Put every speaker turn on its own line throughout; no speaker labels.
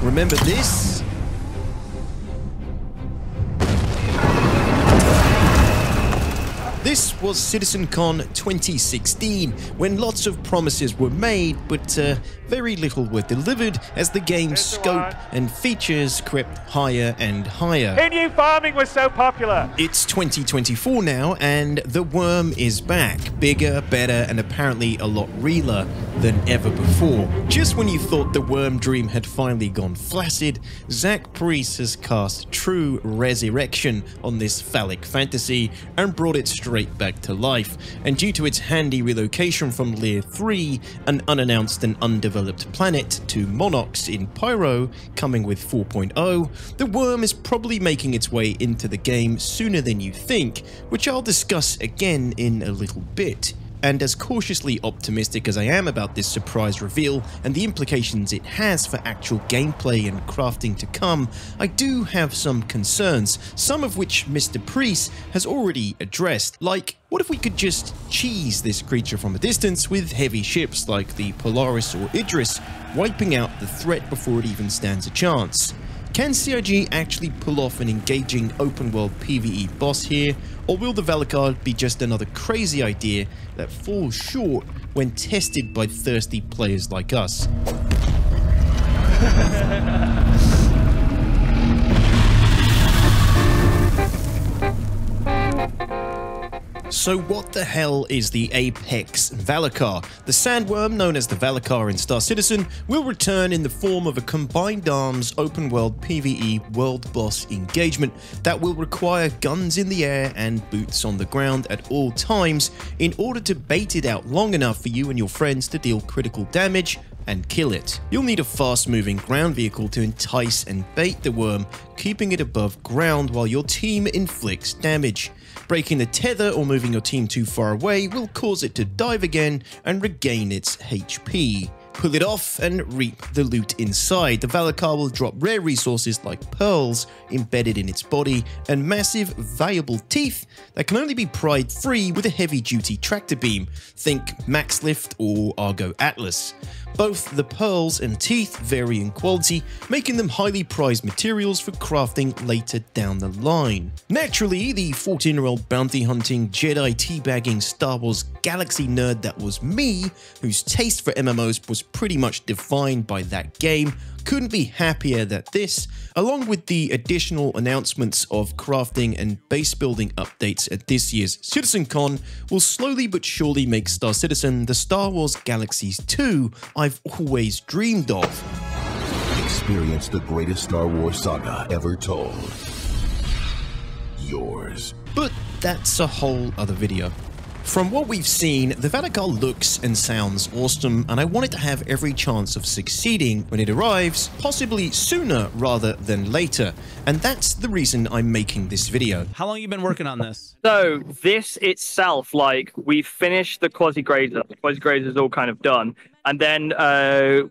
Remember this? This was CitizenCon 2016, when lots of promises were made, but very little were delivered as the game's scope and features crept higher and higher.
Who knew farming was so popular?
It's 2024 now, and the worm is back, bigger, better, and apparently a lot realer than ever before. Just when you thought the worm dream had finally gone flaccid, Zach Priest has cast true resurrection on this phallic fantasy and brought it straight back to life. And due to its handy relocation from Layer 3, an unannounced and undeveloped planet, to Monox in Pyro, coming with 4.0, the worm is probably making its way into the game sooner than you think, which I'll discuss again in a little bit. And as cautiously optimistic as I am about this surprise reveal and the implications it has for actual gameplay and crafting to come, I do have some concerns, some of which Mr. Priest has already addressed, like what if we could just cheese this creature from a distance with heavy ships like the Polaris or Idris, wiping out the threat before it even stands a chance? Can CIG actually pull off an engaging open-world PvE boss here, or will the Valakkar be just another crazy idea that falls short when tested by thirsty players like us? So what the hell is the Apex Valakkar? The Sandworm, known as the Valakkar in Star Citizen, will return in the form of a combined arms open-world PvE world boss engagement that will require guns in the air and boots on the ground at all times in order to bait it out long enough for you and your friends to deal critical damage and kill it. You'll need a fast-moving ground vehicle to entice and bait the worm, keeping it above ground while your team inflicts damage. Breaking the tether or moving your team too far away will cause it to dive again and regain its HP. Pull it off and reap the loot inside. The Valakkar will drop rare resources like pearls embedded in its body and massive, valuable teeth that can only be pried free with a heavy-duty tractor beam. Think Max Lift or Argo Atlas. Both the pearls and teeth vary in quality, making them highly prized materials for crafting later down the line. Naturally, the 14-year-old bounty hunting, Jedi teabagging Star Wars Galaxy nerd that was me, whose taste for MMOs was pretty much defined by that game, couldn't be happier that this, along with the additional announcements of crafting and base building updates at this year's CitizenCon, will slowly but surely make Star Citizen the Star Wars Galaxies 2 I've always dreamed of.
Experience the greatest Star Wars saga ever told. Yours.
But that's a whole other video. From what we've seen, the Valakkar looks and sounds awesome, and I want it to have every chance of succeeding when it arrives, possibly sooner rather than later. And that's the reason I'm making this video.
How long have you been working on this?
So this itself, like, we finished the quasi-grazer. The quasi-grazer is all kind of done. And then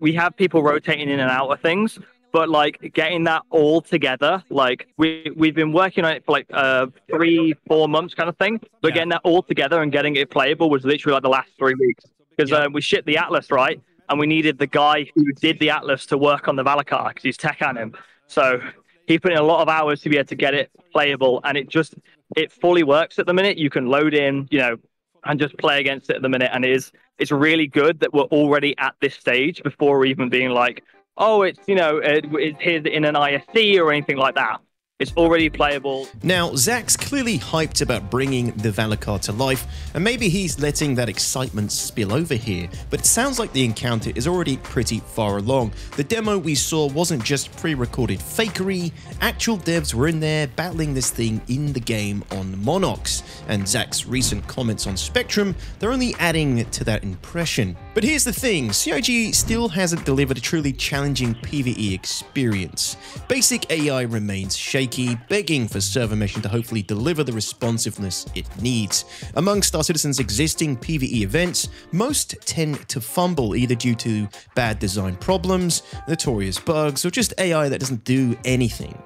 we have people rotating in and out of things. But like getting that all together, like we've been working on it for like 3-4 months kind of thing. But getting that all together and getting it playable was literally like the last 3 weeks. Because we shipped the Atlas, right? And we needed the guy who did the Atlas to work on the Valakkar because he's tech anim. So he put in a lot of hours to be able to get it playable, and it fully works at the minute. You can load in, you know, and just play against it at the minute, and it's really good that we're already at this stage before even being like, oh, it's, you know, it's here in an ISC or anything like that. It's already playable.
Now, Zach's clearly hyped about bringing the Valakkar to life, and maybe he's letting that excitement spill over here, but it sounds like the encounter is already pretty far along. The demo we saw wasn't just pre-recorded fakery, actual devs were in there battling this thing in the game on Monox, and Zach's recent comments on Spectrum, they're only adding to that impression. But here's the thing, CIG still hasn't delivered a truly challenging PvE experience. Basic AI remains shaky, shaky, begging for server meshing to hopefully deliver the responsiveness it needs. Among Star Citizen's existing PvE events, most tend to fumble either due to bad design problems, notorious bugs, or just AI that doesn't do anything.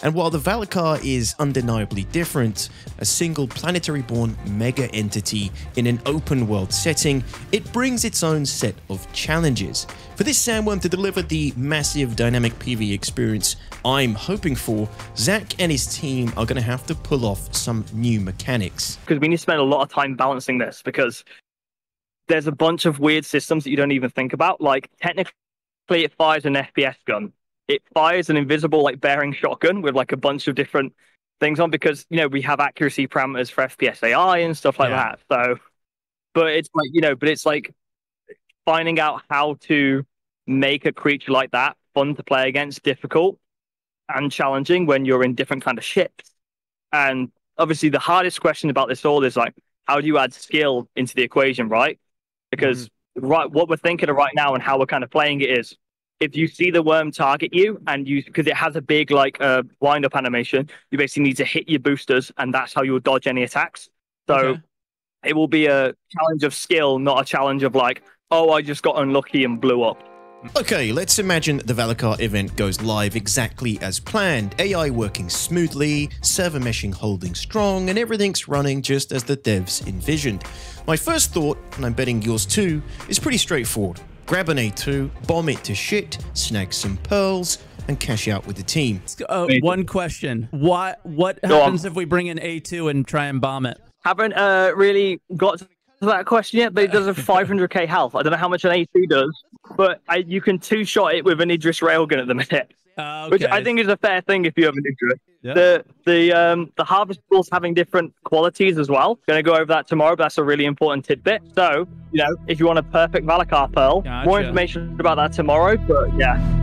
And while the Valakkar is undeniably different, a single planetary-born mega entity in an open-world setting, it brings its own set of challenges. For this Sandworm to deliver the massive dynamic PvE experience I'm hoping for, Zach and his team are going to have to pull off some new mechanics.
Because we need to spend a lot of time balancing this, because there's a bunch of weird systems that you don't even think about. Like, technically, it fires an FPS gun. It fires an invisible, like, bearing shotgun with, like, a bunch of different things on, because, you know, we have accuracy parameters for FPS AI and stuff like that. So, but it's like, you know, but it's like finding out how to make a creature like that fun to play against, difficult and challenging when you're in different kind of ships. And obviously the hardest question about this all is like, how do you add skill into the equation, right? Because what we're thinking of right now and how we're kind of playing it is, if you see the worm target you, and you, because it has a big like wind up animation, you basically need to hit your boosters, and that's how you'll dodge any attacks. So it will be a challenge of skill, not a challenge of like, oh, I just got unlucky and blew up.
Okay, let's imagine the Valakkar event goes live exactly as planned. AI working smoothly, server meshing holding strong, and everything's running just as the devs envisioned. My first thought, and I'm betting yours too, is pretty straightforward. Grab an A2, bomb it to shit, snag some pearls, and cash out with the team.
One question. What happens if we bring in A2 and try and bomb it?
Haven't really got to that question yet, but it does have 500k health. I don't know how much an A2 does, but you can two-shot it with an Idris railgun at the minute, which I think is a fair thing if you have an Idris. Yeah. The harvestables having different qualities as well. Going to go over that tomorrow, but that's a really important tidbit. So, you know, if you want a perfect Valakkar pearl, more information about that tomorrow, but yeah.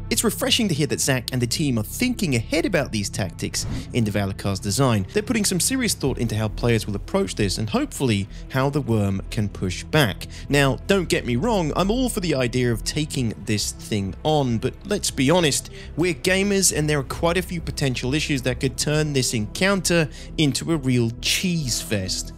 It's refreshing to hear that Zach and the team are thinking ahead about these tactics in the Valakkar's design. They're putting some serious thought into how players will approach this and hopefully how the worm can push back. Now, don't get me wrong, I'm all for the idea of taking this thing on, but let's be honest, we're gamers and there are quite a few potential issues that could turn this encounter into a real cheese fest.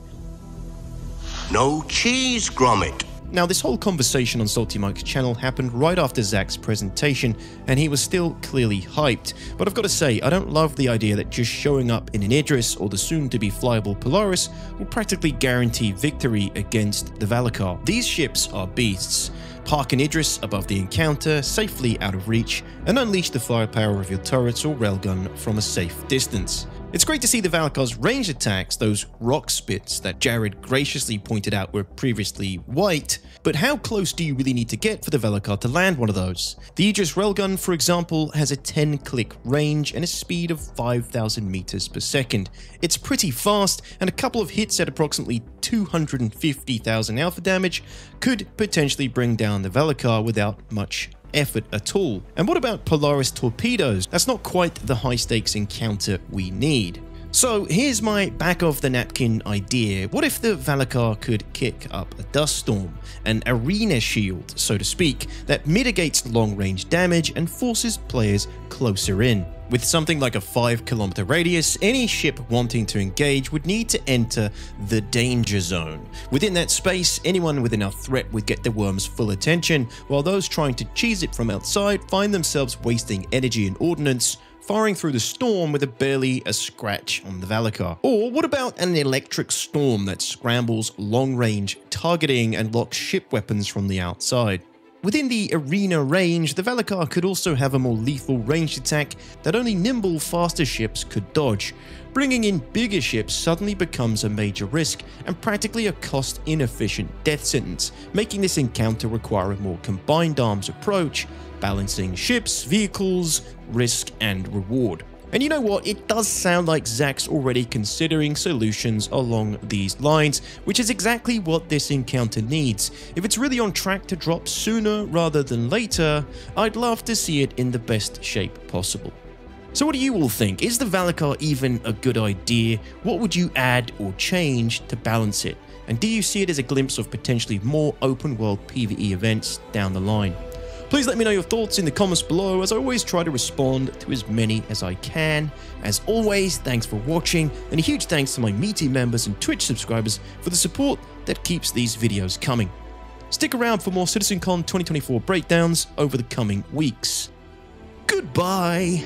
No cheese, Gromit.
Now, this whole conversation on Salty Mike's channel happened right after Zach's presentation, and he was still clearly hyped. But I've got to say, I don't love the idea that just showing up in an Idris or the soon-to-be flyable Polaris will practically guarantee victory against the Valakkar. These ships are beasts. Park an Idris above the encounter, safely out of reach, and unleash the firepower of your turrets or railgun from a safe distance. It's great to see the Valakkar's ranged attacks, those rock spits that Jared graciously pointed out were previously white, but how close do you really need to get for the Valakkar to land one of those? The Aegis railgun, for example, has a 10-click range and a speed of 5,000 meters per second. It's pretty fast, and a couple of hits at approximately 250,000 alpha damage could potentially bring down the Valakkar without much effort at all. And what about Polaris torpedoes? That's not quite the high-stakes encounter we need. So here's my back-of-the-napkin idea. What if the Valakkar could kick up a dust storm, an arena shield, so to speak, that mitigates long-range damage and forces players closer in? With something like a 5-kilometer radius, any ship wanting to engage would need to enter the danger zone. Within that space, anyone with enough threat would get the worm's full attention, while those trying to cheese it from outside find themselves wasting energy and ordnance, firing through the storm with barely a scratch on the Valakkar. Or what about an electric storm that scrambles long-range targeting and locks ship weapons from the outside? Within the arena range, the Valakkar could also have a more lethal ranged attack that only nimble, faster ships could dodge. Bringing in bigger ships suddenly becomes a major risk and practically a cost-inefficient death sentence, making this encounter require a more combined arms approach, balancing ships, vehicles, risk, and reward. And you know what, it does sound like Zach's already considering solutions along these lines, which is exactly what this encounter needs. If it's really on track to drop sooner rather than later, I'd love to see it in the best shape possible. So what do you all think? Is the Valakkar even a good idea? What would you add or change to balance it? And do you see it as a glimpse of potentially more open world PvE events down the line? Please let me know your thoughts in the comments below, as I always try to respond to as many as I can. As always, thanks for watching, and a huge thanks to my Meaty members and Twitch subscribers for the support that keeps these videos coming. Stick around for more CitizenCon 2024 breakdowns over the coming weeks. Goodbye!